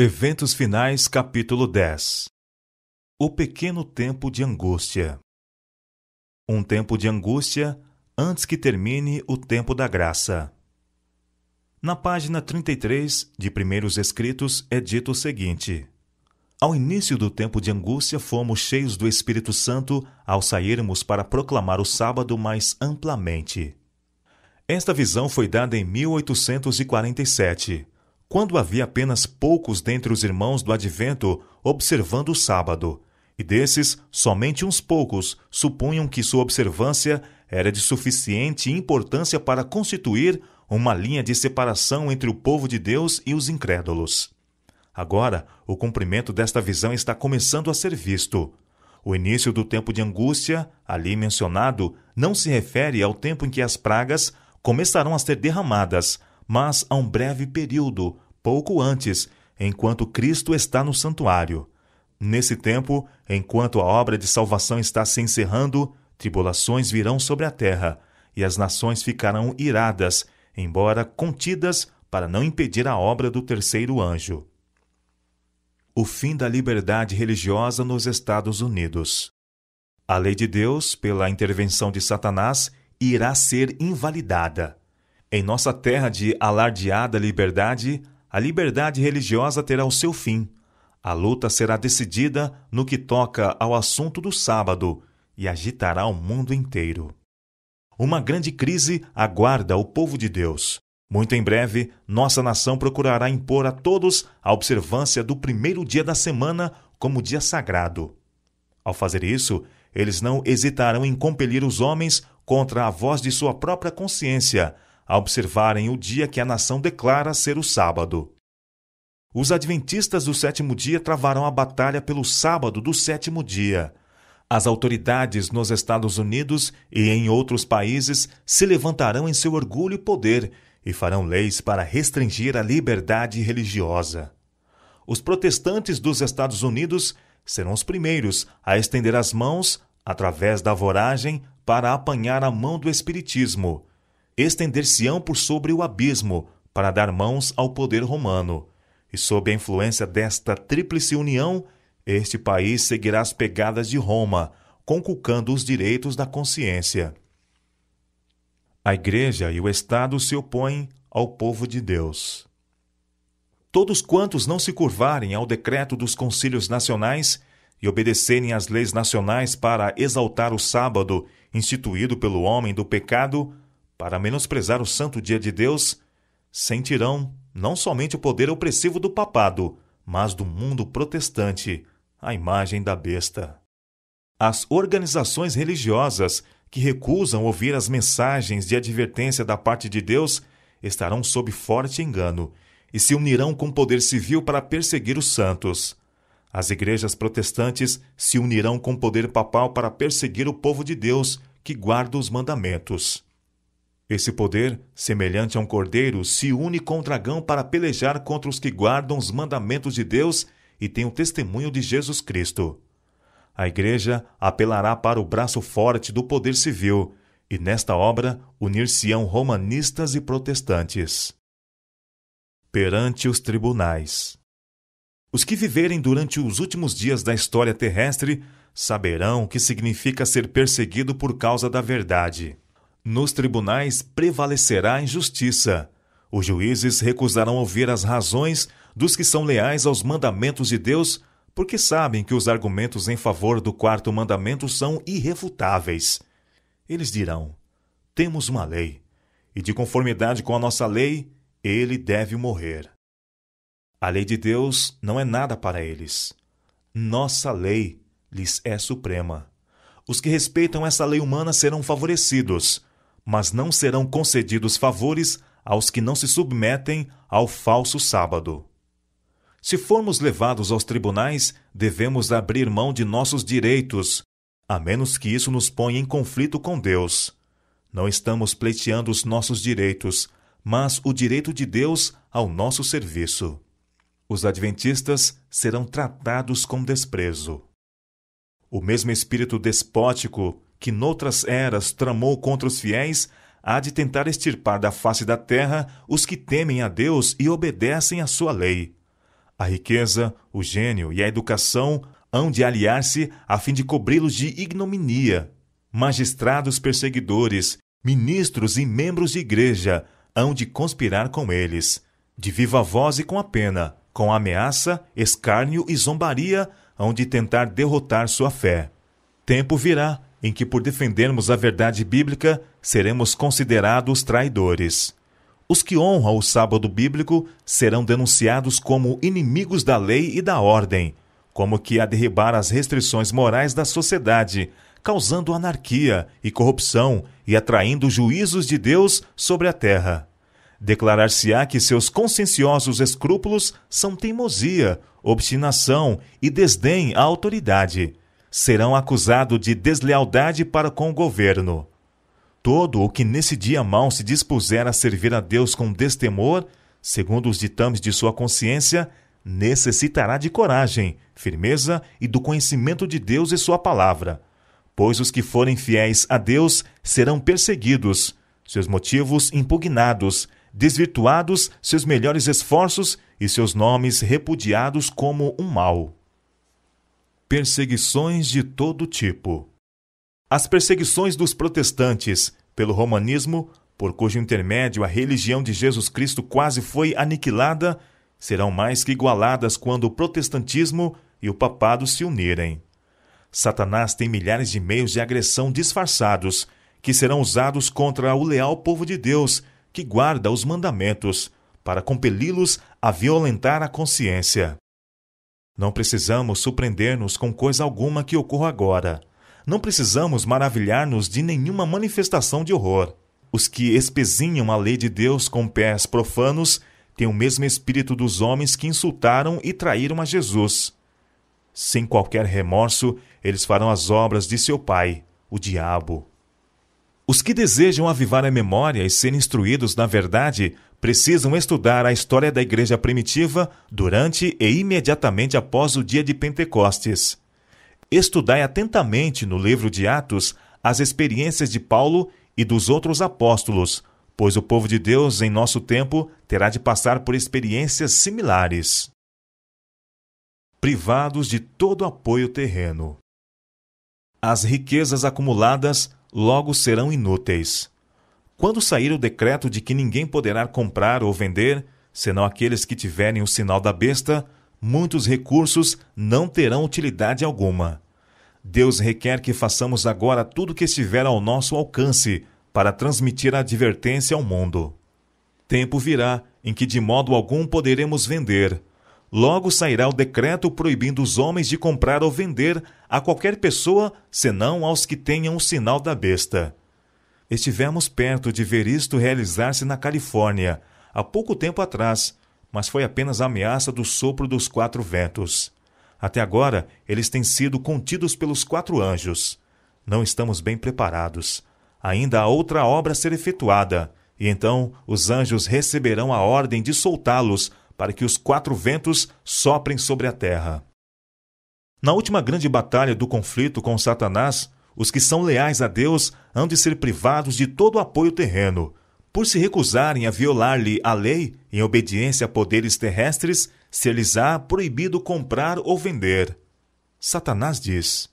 Eventos Finais, capítulo 10. O pequeno tempo de angústia. Um tempo de angústia antes que termine o tempo da graça. Na página 33 de Primeiros Escritos é dito o seguinte: ao início do tempo de angústia fomos cheios do Espírito Santo ao sairmos para proclamar o sábado mais amplamente. Esta visão foi dada em 1847, quando havia apenas poucos dentre os irmãos do Advento observando o sábado, e desses, somente uns poucos supunham que sua observância era de suficiente importância para constituir uma linha de separação entre o povo de Deus e os incrédulos. Agora, o cumprimento desta visão está começando a ser visto. O início do tempo de angústia, ali mencionado, não se refere ao tempo em que as pragas começarão a ser derramadas, mas a um breve período, pouco antes, enquanto Cristo está no santuário. Nesse tempo, enquanto a obra de salvação está se encerrando, tribulações virão sobre a terra, e as nações ficarão iradas, embora contidas para não impedir a obra do terceiro anjo. O fim da liberdade religiosa nos Estados Unidos. A lei de Deus, pela intervenção de Satanás, irá ser invalidada. Em nossa terra de alardeada liberdade, a liberdade religiosa terá o seu fim. A luta será decidida no que toca ao assunto do sábado e agitará o mundo inteiro. Uma grande crise aguarda o povo de Deus. Muito em breve, nossa nação procurará impor a todos a observância do primeiro dia da semana como dia sagrado. Ao fazer isso, eles não hesitarão em compelir os homens contra a voz de sua própria consciência, a observarem o dia que a nação declara ser o sábado. Os adventistas do sétimo dia travarão a batalha pelo sábado do sétimo dia. As autoridades nos Estados Unidos e em outros países se levantarão em seu orgulho e poder e farão leis para restringir a liberdade religiosa. Os protestantes dos Estados Unidos serão os primeiros a estender as mãos, através da voragem, para apanhar a mão do espiritismo. Estender-se-ão por sobre o abismo, para dar mãos ao poder romano. E sob a influência desta tríplice união, este país seguirá as pegadas de Roma, conculcando os direitos da consciência. A Igreja e o Estado se opõem ao povo de Deus. Todos quantos não se curvarem ao decreto dos concílios nacionais e obedecerem às leis nacionais para exaltar o sábado instituído pelo homem do pecado, para menosprezar o santo dia de Deus, sentirão não somente o poder opressivo do papado, mas do mundo protestante, a imagem da besta. As organizações religiosas que recusam ouvir as mensagens de advertência da parte de Deus estarão sob forte engano e se unirão com o poder civil para perseguir os santos. As igrejas protestantes se unirão com o poder papal para perseguir o povo de Deus que guarda os mandamentos. Esse poder, semelhante a um cordeiro, se une com o dragão para pelejar contra os que guardam os mandamentos de Deus e têm o testemunho de Jesus Cristo. A Igreja apelará para o braço forte do poder civil, e nesta obra unir-se-ão romanistas e protestantes. Perante os tribunais. Os que viverem durante os últimos dias da história terrestre saberão o que significa ser perseguido por causa da verdade. Nos tribunais prevalecerá a injustiça. Os juízes recusarão ouvir as razões dos que são leais aos mandamentos de Deus, porque sabem que os argumentos em favor do quarto mandamento são irrefutáveis. Eles dirão: temos uma lei, e de conformidade com a nossa lei, ele deve morrer. A lei de Deus não é nada para eles. Nossa lei lhes é suprema. Os que respeitam essa lei humana serão favorecidos, mas não serão concedidos favores aos que não se submetem ao falso sábado. Se formos levados aos tribunais, devemos abrir mão de nossos direitos, a menos que isso nos ponha em conflito com Deus. Não estamos pleiteando os nossos direitos, mas o direito de Deus ao nosso serviço. Os adventistas serão tratados com desprezo. O mesmo espírito despótico que noutras eras tramou contra os fiéis há de tentar extirpar da face da terra os que temem a Deus e obedecem à sua lei. A riqueza, o gênio e a educação hão de aliar-se a fim de cobri-los de ignominia. Magistrados perseguidores, ministros e membros de igreja hão de conspirar com eles. De viva voz e com a pena, com ameaça, escárnio e zombaria, hão de tentar derrotar sua fé. Tempo virá em que, por defendermos a verdade bíblica, seremos considerados traidores. Os que honram o sábado bíblico serão denunciados como inimigos da lei e da ordem, como que a derribar as restrições morais da sociedade, causando anarquia e corrupção e atraindo juízos de Deus sobre a terra. Declarar-se-á que seus conscienciosos escrúpulos são teimosia, obstinação e desdém à autoridade. Serão acusados de deslealdade para com o governo. Todo o que nesse dia mau se dispuser a servir a Deus com destemor, segundo os ditames de sua consciência, necessitará de coragem, firmeza e do conhecimento de Deus e sua palavra. Pois os que forem fiéis a Deus serão perseguidos, seus motivos impugnados, desvirtuados seus melhores esforços e seus nomes repudiados como um mal. Perseguições de todo tipo. As perseguições dos protestantes pelo romanismo, por cujo intermédio a religião de Jesus Cristo quase foi aniquilada, serão mais que igualadas quando o protestantismo e o papado se unirem. Satanás tem milhares de meios de agressão disfarçados, que serão usados contra o leal povo de Deus, que guarda os mandamentos, para compeli-los a violentar a consciência. Não precisamos surpreender-nos com coisa alguma que ocorra agora. Não precisamos maravilhar-nos de nenhuma manifestação de horror. Os que espezinham a lei de Deus com pés profanos têm o mesmo espírito dos homens que insultaram e traíram a Jesus. Sem qualquer remorso, eles farão as obras de seu pai, o diabo. Os que desejam avivar a memória e ser instruídos na verdade precisam estudar a história da igreja primitiva durante e imediatamente após o dia de Pentecostes. Estudai atentamente no livro de Atos as experiências de Paulo e dos outros apóstolos, pois o povo de Deus em nosso tempo terá de passar por experiências similares. Privados de todo apoio terreno. As riquezas acumuladas logo serão inúteis. Quando sair o decreto de que ninguém poderá comprar ou vender, senão aqueles que tiverem o sinal da besta, muitos recursos não terão utilidade alguma. Deus requer que façamos agora tudo o que estiver ao nosso alcance para transmitir a advertência ao mundo. Tempo virá em que de modo algum poderemos vender. Logo sairá o decreto proibindo os homens de comprar ou vender a qualquer pessoa, senão aos que tenham o sinal da besta. Estivemos perto de ver isto realizar-se na Califórnia, há pouco tempo atrás, mas foi apenas a ameaça do sopro dos 4 ventos. Até agora, eles têm sido contidos pelos 4 anjos. Não estamos bem preparados. Ainda há outra obra a ser efetuada, e então os anjos receberão a ordem de soltá-los para que os 4 ventos soprem sobre a terra. Na última grande batalha do conflito com Satanás, os que são leais a Deus hão de ser privados de todo o apoio terreno. Por se recusarem a violar-lhe a lei, em obediência a poderes terrestres, ser-lhes-á proibido comprar ou vender. Satanás diz: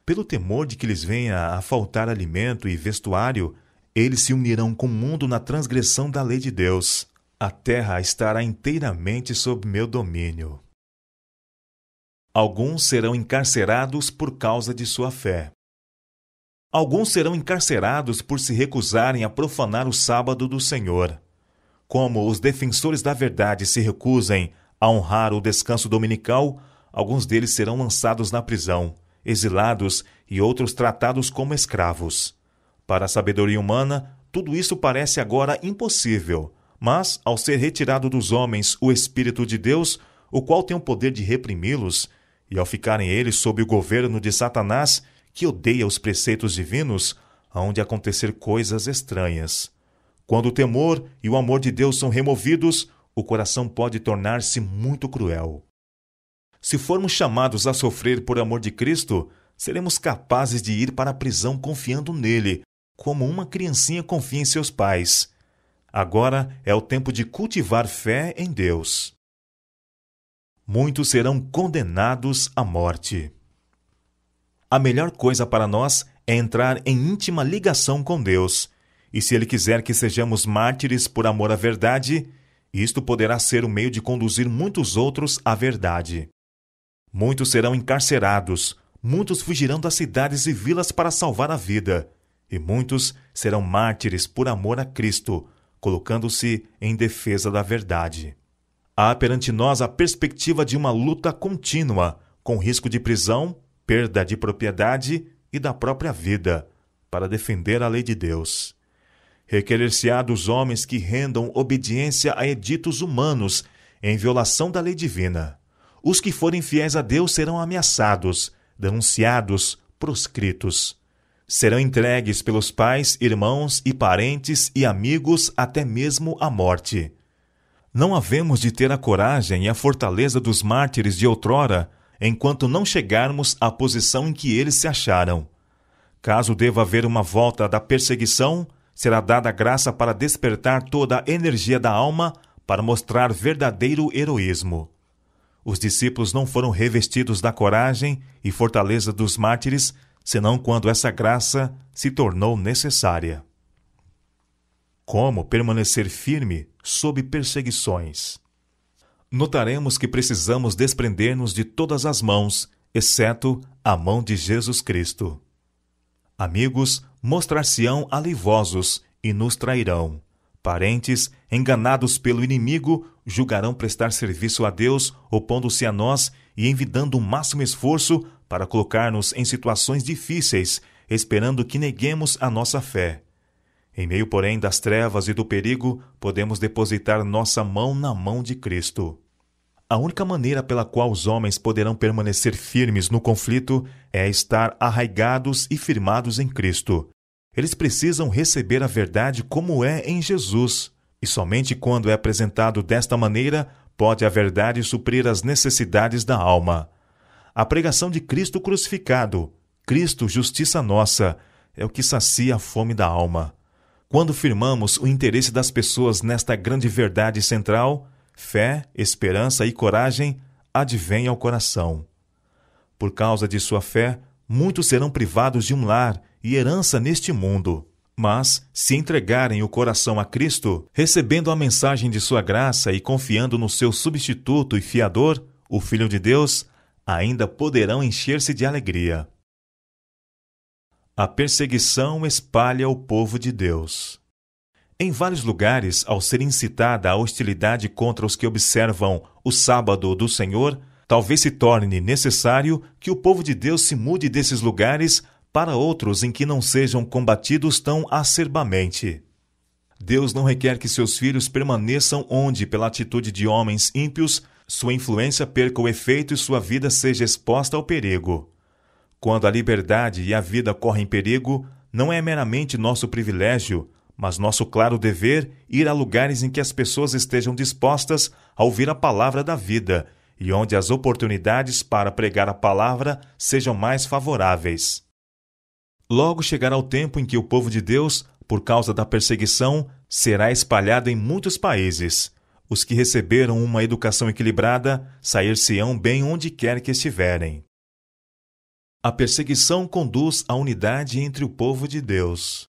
pelo temor de que lhes venha a faltar alimento e vestuário, eles se unirão com o mundo na transgressão da lei de Deus. A terra estará inteiramente sob meu domínio. Alguns serão encarcerados por causa de sua fé. Alguns serão encarcerados por se recusarem a profanar o sábado do Senhor. Como os defensores da verdade se recusem a honrar o descanso dominical, alguns deles serão lançados na prisão, exilados e outros tratados como escravos. Para a sabedoria humana, tudo isso parece agora impossível, mas, ao ser retirado dos homens o Espírito de Deus, o qual tem o poder de reprimi-los, e ao ficarem eles sob o governo de Satanás, que odeia os preceitos divinos, hão de acontecer coisas estranhas. Quando o temor e o amor de Deus são removidos, o coração pode tornar-se muito cruel. Se formos chamados a sofrer por amor de Cristo, seremos capazes de ir para a prisão confiando nele, como uma criancinha confia em seus pais. Agora é o tempo de cultivar fé em Deus. muitos serão condenados à morte. A melhor coisa para nós é entrar em íntima ligação com Deus, e se Ele quiser que sejamos mártires por amor à verdade, isto poderá ser o meio de conduzir muitos outros à verdade. Muitos serão encarcerados, muitos fugirão das cidades e vilas para salvar a vida, e muitos serão mártires por amor a Cristo, colocando-se em defesa da verdade. Há perante nós a perspectiva de uma luta contínua, com risco de prisão, perda de propriedade e da própria vida, para defender a lei de Deus. Requerer-se-á dos homens que rendam obediência a editos humanos em violação da lei divina. Os que forem fiéis a Deus serão ameaçados, denunciados, proscritos. Serão entregues pelos pais, irmãos e parentes e amigos até mesmo à morte. Não havemos de ter a coragem e a fortaleza dos mártires de outrora, enquanto não chegarmos à posição em que eles se acharam. Caso deva haver uma volta da perseguição, será dada graça para despertar toda a energia da alma para mostrar verdadeiro heroísmo. Os discípulos não foram revestidos da coragem e fortaleza dos mártires, senão quando essa graça se tornou necessária. Como permanecer firme sob perseguições? Notaremos que precisamos desprender-nos de todas as mãos, exceto a mão de Jesus Cristo. Amigos mostrar-se-ão alivosos e nos trairão. Parentes, enganados pelo inimigo, julgarão prestar serviço a Deus, opondo-se a nós e envidando o máximo esforço para colocar-nos em situações difíceis, esperando que neguemos a nossa fé. Em meio, porém, das trevas e do perigo, podemos depositar nossa mão na mão de Cristo. A única maneira pela qual os homens poderão permanecer firmes no conflito é estar arraigados e firmados em Cristo. Eles precisam receber a verdade como é em Jesus, e somente quando é apresentado desta maneira pode a verdade suprir as necessidades da alma. A pregação de Cristo crucificado, Cristo, justiça nossa, é o que sacia a fome da alma. Quando firmamos o interesse das pessoas nesta grande verdade central, fé, esperança e coragem advêm ao coração. Por causa de sua fé, muitos serão privados de um lar e herança neste mundo. Mas, se entregarem o coração a Cristo, recebendo a mensagem de sua graça e confiando no seu substituto e fiador, o Filho de Deus, ainda poderão encher-se de alegria. A perseguição espalha o povo de Deus. Em vários lugares, ao ser incitada a hostilidade contra os que observam o sábado do Senhor, talvez se torne necessário que o povo de Deus se mude desses lugares para outros em que não sejam combatidos tão acerbamente. Deus não requer que seus filhos permaneçam onde, pela atitude de homens ímpios, sua influência perca o efeito e sua vida seja exposta ao perigo. Quando a liberdade e a vida correm perigo, não é meramente nosso privilégio, mas nosso claro dever ir a lugares em que as pessoas estejam dispostas a ouvir a palavra da vida e onde as oportunidades para pregar a palavra sejam mais favoráveis. Logo chegará o tempo em que o povo de Deus, por causa da perseguição, será espalhado em muitos países. Os que receberam uma educação equilibrada sair-se-ão bem onde quer que estiverem. A perseguição conduz à unidade entre o povo de Deus.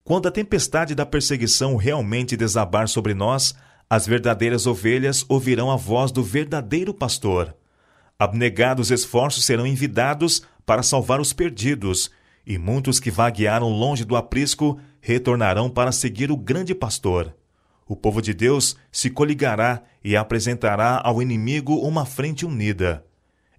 Quando a tempestade da perseguição realmente desabar sobre nós, as verdadeiras ovelhas ouvirão a voz do verdadeiro pastor. Abnegados esforços serão envidados para salvar os perdidos, e muitos que vaguearam longe do aprisco retornarão para seguir o grande pastor. O povo de Deus se coligará e apresentará ao inimigo uma frente unida.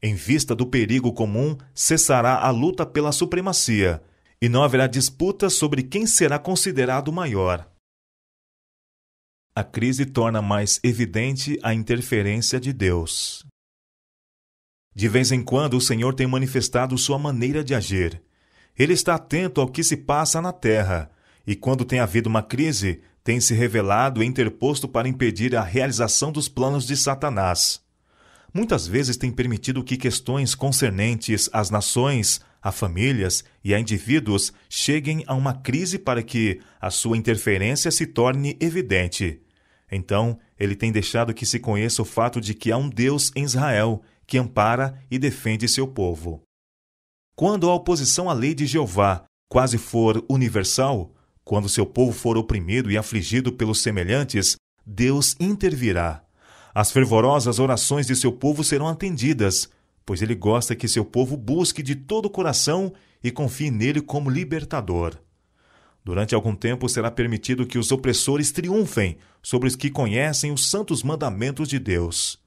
Em vista do perigo comum, cessará a luta pela supremacia, e não haverá disputa sobre quem será considerado maior. A crise torna mais evidente a interferência de Deus. De vez em quando, o Senhor tem manifestado sua maneira de agir. Ele está atento ao que se passa na terra, e quando tem havido uma crise, tem se revelado e interposto para impedir a realização dos planos de Satanás. Muitas vezes tem permitido que questões concernentes às nações, a famílias e a indivíduos cheguem a uma crise para que a sua interferência se torne evidente. Então, ele tem deixado que se conheça o fato de que há um Deus em Israel que ampara e defende seu povo. Quando a oposição à lei de Jeová quase for universal, quando seu povo for oprimido e afligido pelos semelhantes, Deus intervirá. As fervorosas orações de seu povo serão atendidas, pois ele gosta que seu povo busque de todo o coração e confie nele como libertador. Durante algum tempo será permitido que os opressores triunfem sobre os que conhecem os santos mandamentos de Deus.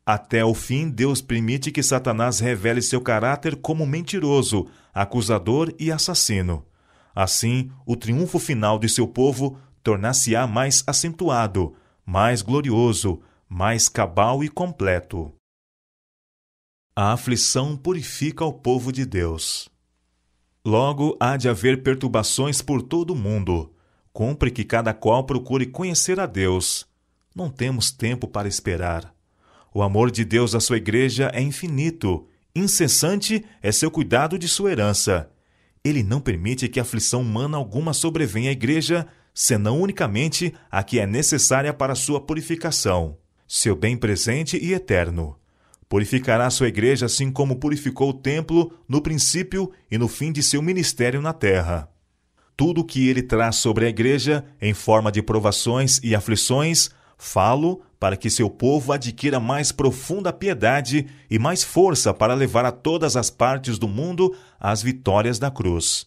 Até o fim, Deus permite que Satanás revele seu caráter como mentiroso, acusador e assassino. Assim, o triunfo final de seu povo tornar-se-á mais acentuado, mais glorioso, mais cabal e completo. A aflição purifica o povo de Deus. Logo, há de haver perturbações por todo o mundo. Cumpre que cada qual procure conhecer a Deus. Não temos tempo para esperar. O amor de Deus à sua igreja é infinito. Incessante é seu cuidado de sua herança. Ele não permite que aflição humana alguma sobrevenha à igreja, senão unicamente a que é necessária para sua purificação, seu bem presente e eterno. Purificará sua igreja assim como purificou o templo no princípio e no fim de seu ministério na terra. Tudo o que ele traz sobre a igreja, em forma de provações e aflições, falo para que seu povo adquira mais profunda piedade e mais força para levar a todas as partes do mundo as vitórias da cruz.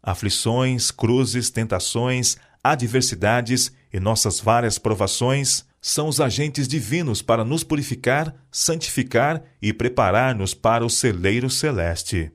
Aflições, cruzes, tentações, adversidades e nossas várias provações são os agentes divinos para nos purificar, santificar e preparar-nos para o celeiro celeste.